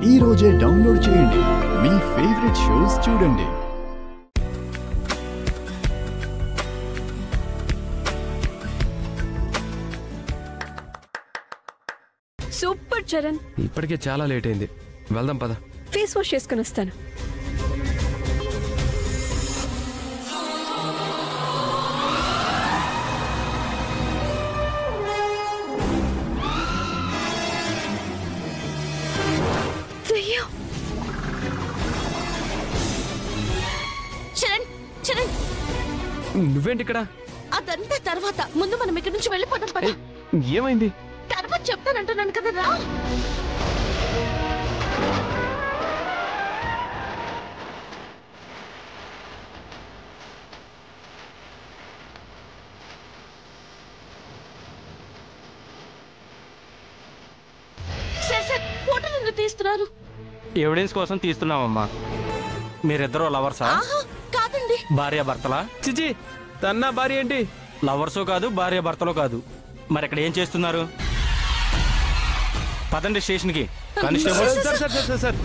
ఈ రోజే డౌన్లోడ్ చేయండి, మీ ఫేవరెట్ షోస్ చూడండి. సూపర్ చరణ్, ఇప్పటికే చాలా లేట్ అయింది, వెళ్దాం పద. ఫేస్ వాష్ చేసుకుని వస్తాను. నువ్వేంటి ఇక్కడ? అదంతా తర్వాత, ముందు మనం ఇక్కడి నుంచి వెళ్ళిపోతాం పద. ఏమైంది? తర్వాత చెప్తానంటున్నాను కదా రా. సార్ ఫోటోలు ఎందుకు తీస్తున్నారు? ఎవిడెన్స్ కోసం తీస్తున్నామమ్మా. మీరిద్దరూ లవర్సా? కాదండి. భార్య భర్తలా? చిచి, తన్నా భార్య ఏంటి? లవర్సో కాదు, భార్య భర్తలో కాదు. మరి ఇక్కడ ఏం చేస్తున్నారు? పదండి స్టేషన్కి. Constable sir